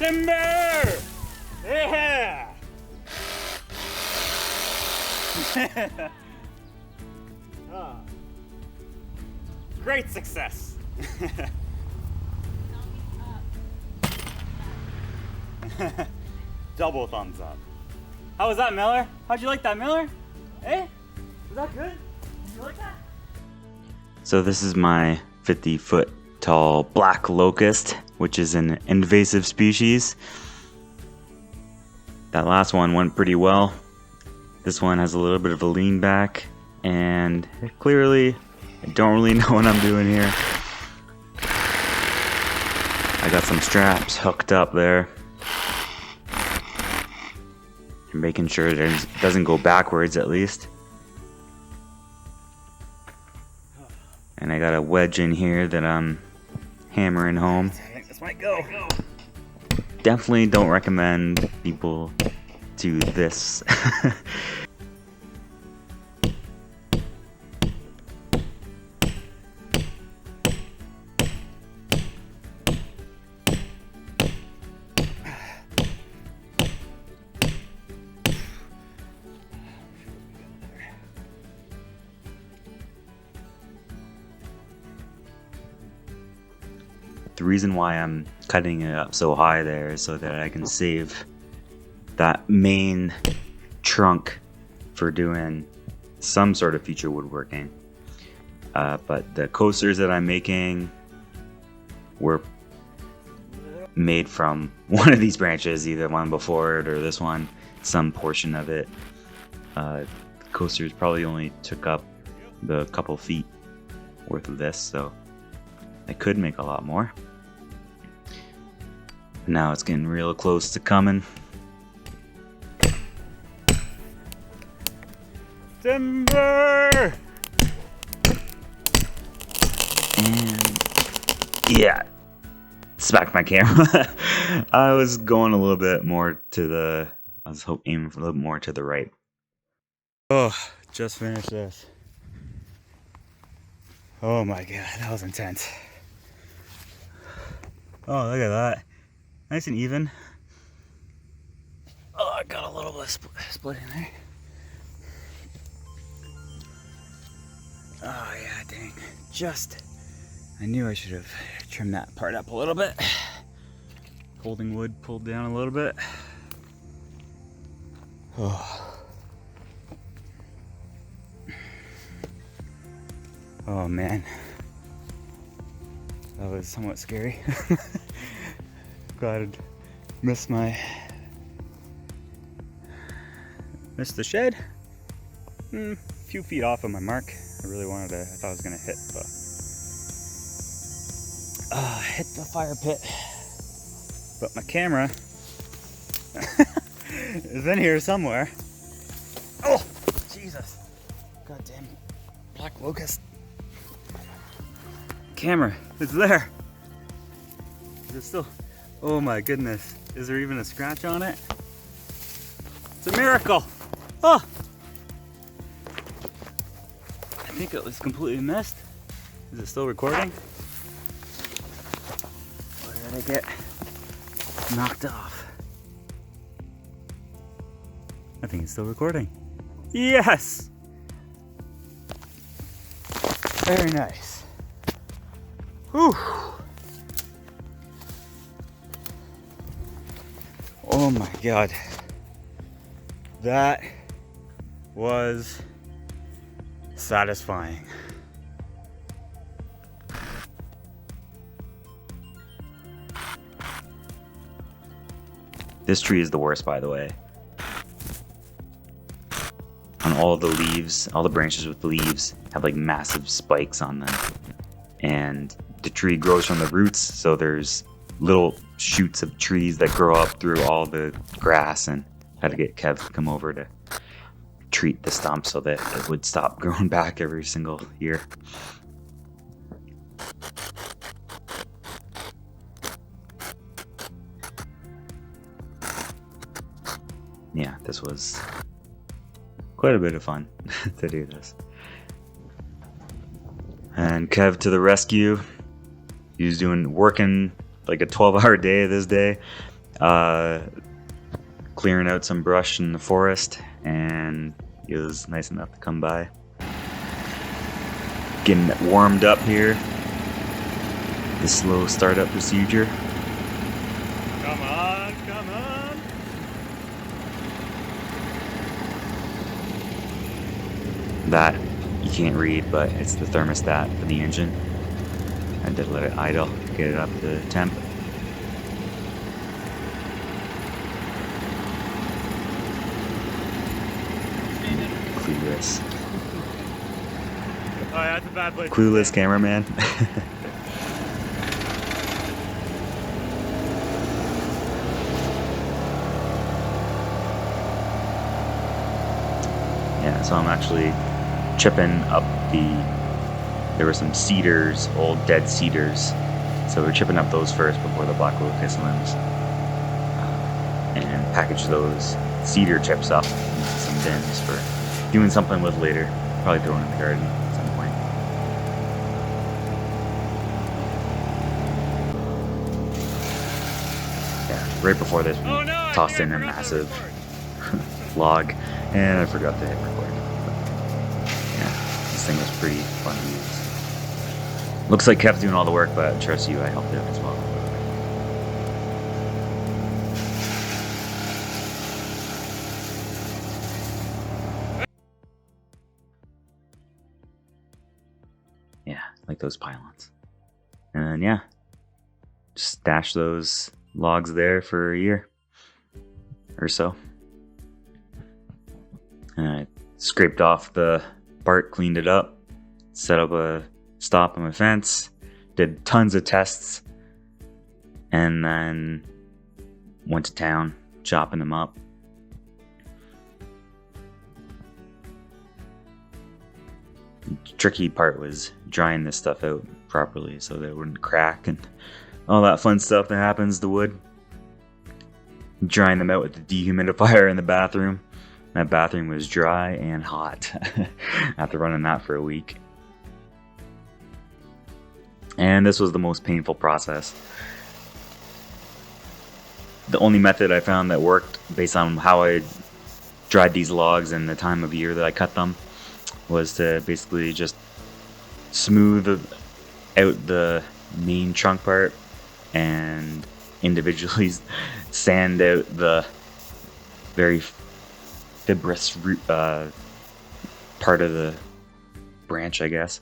Timber! Yeah! Ah. Great success! Double thumbs up. How was that, Miller? How'd you like that, Miller? Eh? Was that good? Did you like that? So this is my 50-foot tall black locust, which is an invasive species. That last one went pretty well. This one has a little bit of a lean back, and clearly I don't really know what I'm doing here. I got some straps hooked up there. I'm making sure it doesn't go backwards at least. And I got a wedge in here that I'm hammering home. I think this might go. Definitely don't recommend people do this. The reason why I'm cutting it up so high there is so that I can save that main trunk for doing some sort of future woodworking. But the coasters that I'm making were made from one of these branches, either one before it or this one, some portion of it. Coasters probably only took up the couple feet worth of this, so I could make a lot more. Now it's getting real close to coming. Timber! And yeah, smacked my camera. I was going a little bit more to the, aiming for a little more to the right. Oh, just finished this. Oh my god, that was intense. Oh, look at that. Nice and even. Oh, I got a little bit of split in there. Oh yeah, dang. I knew I should have trimmed that part up a little bit. Holding wood pulled down a little bit. Oh. Oh man. That was somewhat scary. Glad I'd missed the shed. A few feet off of my mark. I really wanted to, I thought I was gonna hit the fire pit. But my camera is in here somewhere. Oh, Jesus. Goddamn black locust. Camera, it's there. Is it still? Oh my goodness. Is there even a scratch on it? It's a miracle. Oh! I think it was completely missed. Is it still recording? Or did it get knocked off? I think it's still recording. Yes! Very nice. Whew. Oh my god. That was satisfying. This tree is the worst, by the way. On all the leaves, all the branches with leaves have like massive spikes on them. And the tree grows from the roots, so there's little shoots of trees that grow up through all the grass, and had to get Kev to come over to treat the stump so that it would stop growing back every single year. Yeah, this was quite a bit of fun to do this. And Kev to the rescue. He was working like a 12-hour day this day. clearing out some brush in the forest, and it was nice enough to come by. Getting warmed up here. The slow startup procedure. Come on, come on. That you can't read, but it's the thermostat for the engine. I did let it idle, get it up to temp. Clueless. Oh, yeah, that's a bad place. Clueless cameraman. Yeah, so I'm actually chipping up there were some cedars, old dead cedars. So we're chipping up those first before the black locust limbs. And package those cedar chips up into some bins for doing something with later. Probably throw in the garden at some point. Yeah, right before this, we tossed in a massive log, and I forgot to hit record. But, yeah, this thing was pretty fun to use. Looks like Kev's doing all the work, but trust you, I helped out as well. Yeah, like those pylons. And yeah, just stash those logs there for a year or so. And I scraped off the bark, cleaned it up, set up a stop on my fence, did tons of tests, and then went to town chopping them up. The tricky part was drying this stuff out properly so that it wouldn't crack and all that fun stuff that happens to wood. Drying them out with the dehumidifier in the bathroom. That bathroom was dry and hot after running that for a week. And this was the most painful process. The only method I found that worked based on how I dried these logs and the time of year that I cut them was to basically just smooth out the main trunk part and individually sand out the very fibrous root, part of the branch, I guess,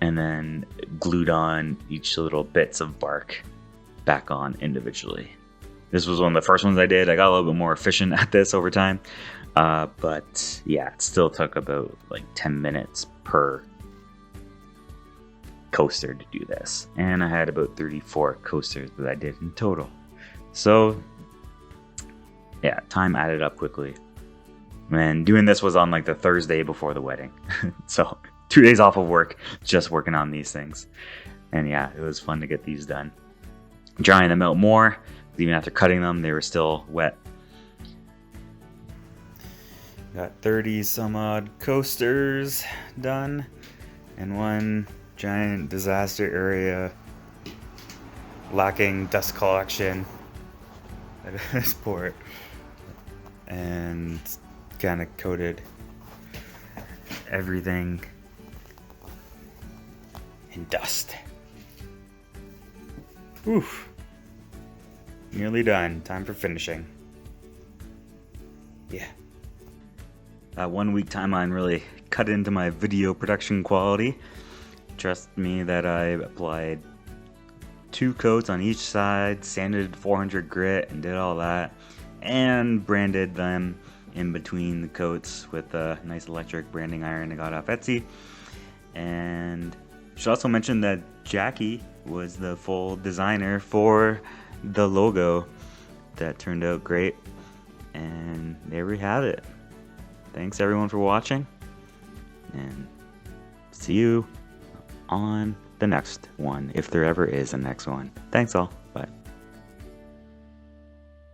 and then glued on each little bits of bark back on individually. This was one of the first ones I did. I got a little bit more efficient at this over time, but yeah, it still took about like 10 minutes per coaster to do this, and I had about 34 coasters that I did in total. So yeah, time added up quickly. And doing this was on like the Thursday before the wedding. So 2 days off of work, just working on these things. And yeah, it was fun to get these done. Drying them out more, even after cutting them, they were still wet. Got 30 some odd coasters done, and one giant disaster area lacking dust collection at this port, and kind of coated everything in dust. Oof. Nearly done. Time for finishing. Yeah. That 1 week timeline really cut into my video production quality. Trust me that I applied 2 coats on each side, sanded 400 grit and did all that, and branded them in between the coats with a nice electric branding iron I got off Etsy. And should also mention that Jackie was the full designer for the logo. That turned out great, and there we have it. Thanks everyone for watching, and see you on the next one, if there ever is a next one. Thanks all.